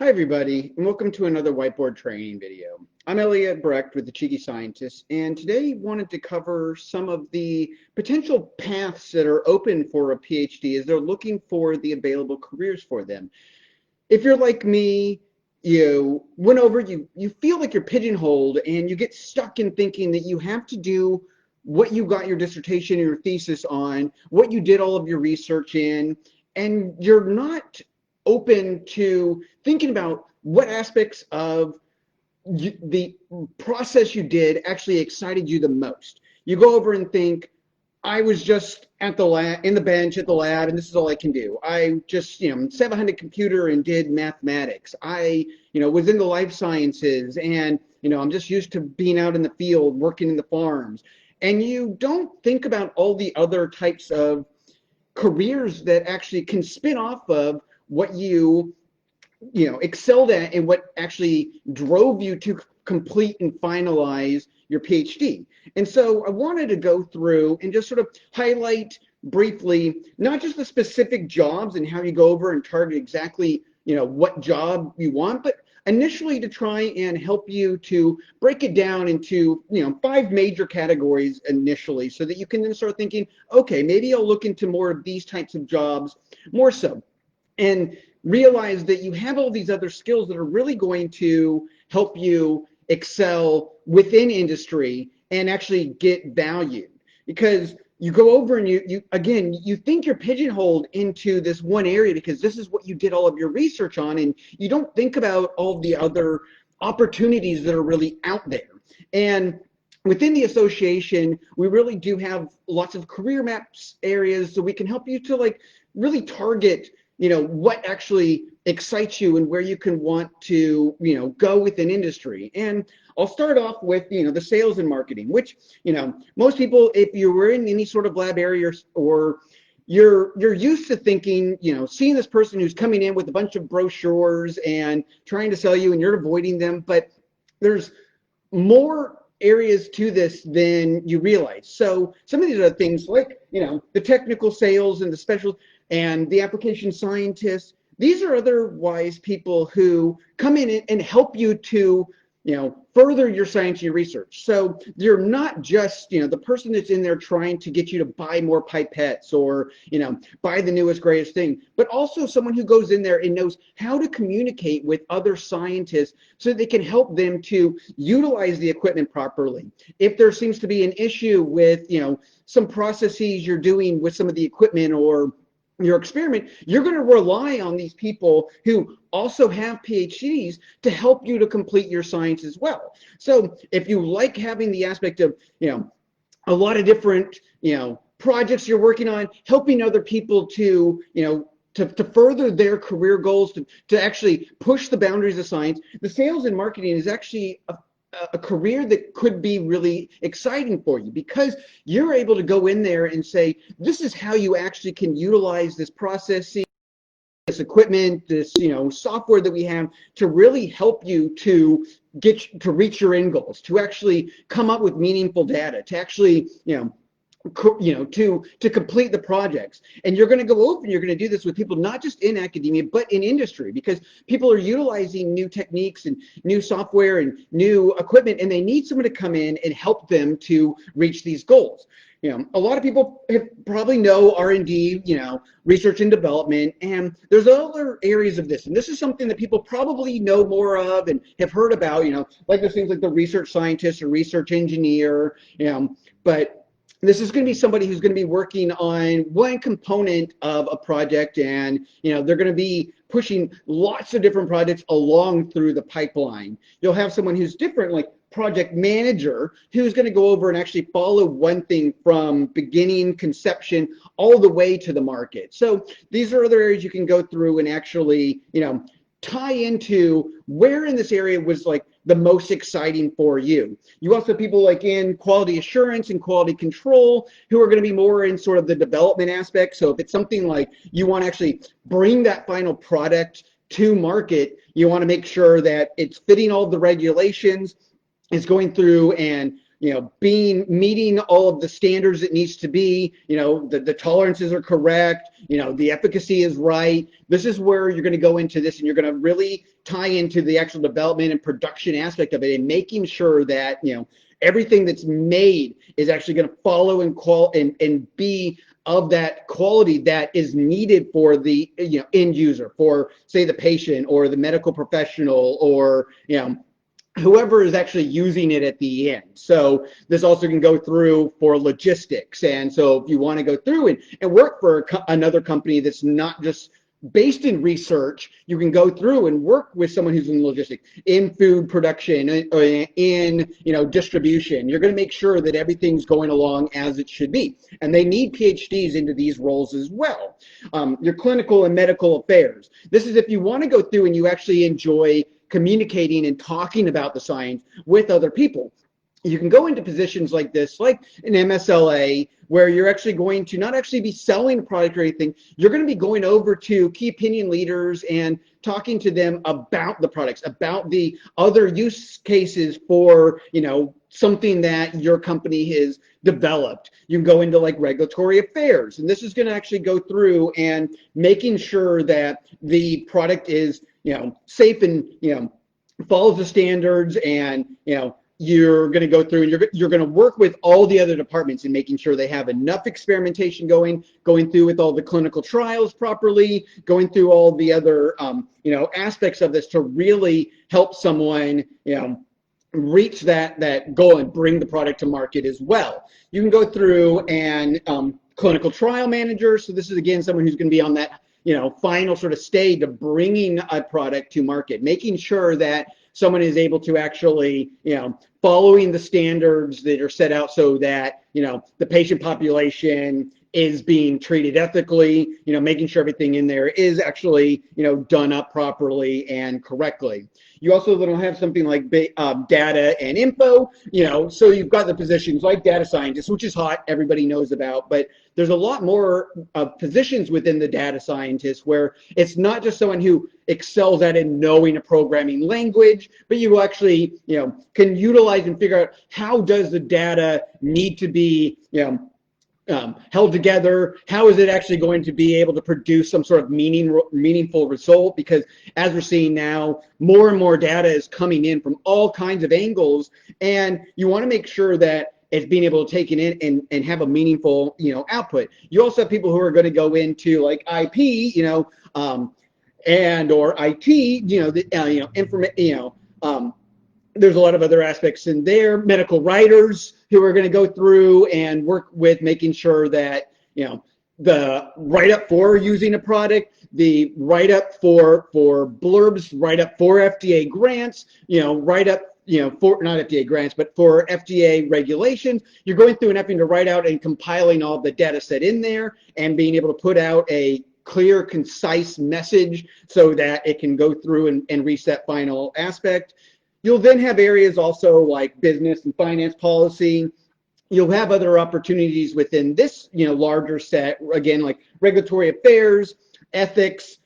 Hi everybody, and welcome to another whiteboard training video. I'm Elliot Brecht with the Cheeky Scientist, and today wanted to cover some of the potential paths that are open for a PhD as they're looking for the available careers for them. If you're like me, you went over, you feel like you're pigeonholed and you get stuck in thinking that you have to do what you got your dissertation or your thesis on, what you did all of your research in, and you're not open to thinking about what aspects of the process you did actually excited you the most. You go over and think, I was just at the lab, in the bench at the lab, and this is all I can do. I just, sat behind a computer and did mathematics. I, was in the life sciences, and, I'm just used to being out in the field, working in the farms. And you don't think about all the other types of careers that actually can spin off of what you excelled at and what actually drove you to complete and finalize your PhD. And so I wanted to go through and just sort of highlight briefly, not just the specific jobs and how you go over and target exactly, what job you want, but initially to try and help you to break it down into, 5 major categories initially so that you can then start thinking, okay, maybe I'll look into more of these types of jobs more so. And realize that you have all these other skills that are really going to help you excel within industry and actually get valued. Because you go over and you think you're pigeonholed into this one area because this is what you did all of your research on, and you don't think about all the other opportunities that are really out there. And within the association, we really do have lots of career maps areas so we can help you to really target what actually excites you and where you can want to, go within industry. And I'll start off with, the sales and marketing, which, most people, if you were in any sort of lab area or you're used to thinking, seeing this person who's coming in with a bunch of brochures and trying to sell you and you're avoiding them, but there's more areas to this than you realize. So some of these are things like, the technical sales and the special and the application scientists. These are otherwise people who come in and help you to, further your science and your research. So you're not just, the person that's in there trying to get you to buy more pipettes or, buy the newest, greatest thing, but also someone who goes in there and knows how to communicate with other scientists so they can help them to utilize the equipment properly. If there seems to be an issue with, some processes you're doing with some of the equipment or your experiment, you're going to rely on these people who also have PhDs to help you to complete your science as well. So if you like having the aspect of, a lot of different, projects you're working on, helping other people to, to further their career goals, to actually push the boundaries of science, the sales and marketing is actually a career that could be really exciting for you because you're able to go in there and say, this is how you actually can utilize this processing, this equipment, this, software that we have to really help you to reach your end goals, to actually come up with meaningful data, to actually, to complete the projects. And you're going to go over and you're going to do this with people not just in academia but in industry, because people are utilizing new techniques and new software and new equipment, and they need someone to come in and help them to reach these goals. A lot of people probably know R&D, research and development, and there's other areas of this. And this is something that people probably know more of and have heard about, like there's things like the research scientist or research engineer, but this is going to be somebody who's going to be working on one component of a project, and they're going to be pushing lots of different projects along through the pipeline. You'll have someone who's different, like project manager, who's going to go over and actually follow one thing from beginning conception all the way to the market. So these are other areas you can go through and actually, tie into where in this area was the most exciting for you. You also have people like in quality assurance and quality control who are going to be more in sort of the development aspect. So if it's something like you want to actually bring that final product to market, you want to make sure that it's fitting all the regulations, it's going through and being meeting all of the standards it needs to be, the tolerances are correct, the efficacy is right. This is where you're going to go into this, and you're going to really tie into the actual development and production aspect of it, and making sure that everything that's made is actually going to follow and be of that quality that is needed for the end user, for say the patient or the medical professional, or whoever is actually using it at the end. So this also can go through for logistics. And so if you want to go through and work for another company that's not just based in research, you can go through and work with someone who's in logistics, in food production, or in distribution. You're going to make sure that everything's going along as it should be. And they need PhDs into these roles as well. Your clinical and medical affairs. This is if you want to go through and you actually enjoy communicating and talking about the science with other people. You can go into positions like this, like an MSLA, where you're actually going to not actually be selling a product or anything. You're going to be going over to key opinion leaders and talking to them about the products, about the other use cases for, something that your company has developed. You can go into like regulatory affairs, and this is going to actually go through and making sure that the product is safe and follows the standards, and you're going to go through and you're going to work with all the other departments in making sure they have enough experimentation going through with all the clinical trials properly, going through all the other aspects of this to really help someone reach that goal and bring the product to market as well. You can go through and clinical trial manager. So this is again someone who's going to be on that final sort of stage of bringing a product to market, making sure that someone is able to actually, following the standards that are set out so that, the patient population is being treated ethically, making sure everything in there is actually, done up properly and correctly. You also don't have something like data and info, so you've got the positions like data scientist, which is hot, everybody knows about, but there's a lot more positions within the data scientist where it's not just someone who excels at it knowing a programming language, but you actually, can utilize and figure out how does the data need to be, held together. How is it actually going to be able to produce some sort of meaningful result? Because as we're seeing now, more and more data is coming in from all kinds of angles, and you want to make sure that it's being able to take it in and have a meaningful, output. You also have people who are going to go into like IP, and or IT, there's a lot of other aspects in there. Medical writers who are going to go through and work with making sure that, the write-up for using a product, the write-up for blurbs, write-up for FDA grants, write-up, for not FDA grants, but for FDA regulations. You're going through and having to write out and compiling all the data set in there and being able to put out a clear, concise message so that it can go through and reach that final aspect. You'll then have areas also like business and finance policy. You'll have other opportunities within this, larger set, again, like regulatory affairs, ethics,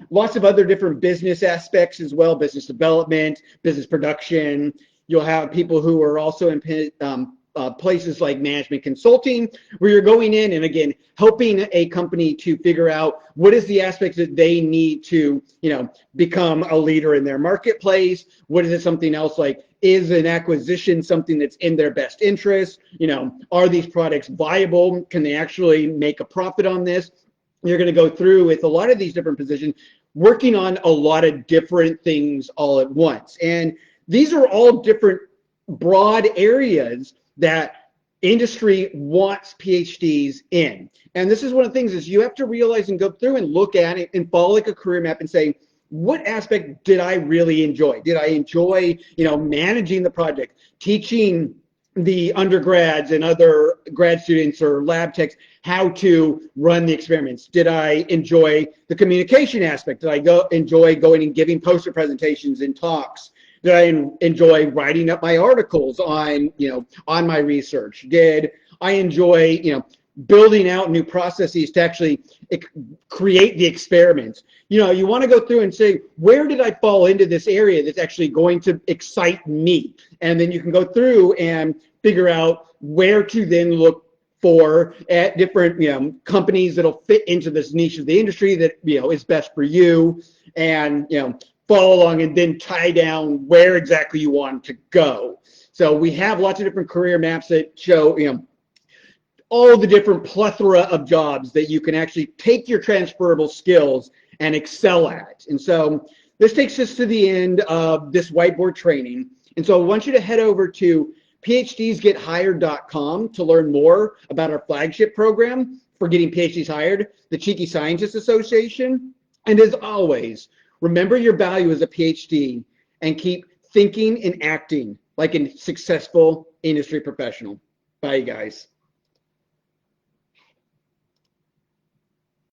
lots of other different business aspects as well, business development, business production. You'll have people who are also in places like management consulting, where you're going in and again helping a company to figure out what is the aspects that they need to become a leader in their marketplace. What is it? Something else like, is an acquisition something that's in their best interest? Are these products viable? Can they actually make a profit on this? You're going to go through with a lot of these different positions, working on a lot of different things all at once. And these are all different broad areas that industry wants PhDs in. And this is one of the things is you have to realize and go through and look at it and follow like a career map and say, what aspect did I really enjoy? Did I enjoy, managing the project, teaching the undergrads and other grad students or lab techs how to run the experiments? Did I enjoy the communication aspect? Did I enjoy going and giving poster presentations and talks? Did I enjoy writing up my articles on, on my research? Did I enjoy, building out new processes to actually create the experiments. You know, you want to go through and say, where did I fall into this area that's actually going to excite me? And then you can go through and figure out where to then look for at different, you know, companies that'll fit into this niche of the industry that, you know, is best for you, and, you know, follow along and then tie down where exactly you want to go. So we have lots of different career maps that show, you know, all the different plethora of jobs that you can actually take your transferable skills and excel at. And so this takes us to the end of this whiteboard training. And so I want you to head over to phdsgethired.com to learn more about our flagship program for getting PhDs hired, the Cheeky Scientist Association. And as always, remember your value as a PhD and keep thinking and acting like a successful industry professional. Bye, guys.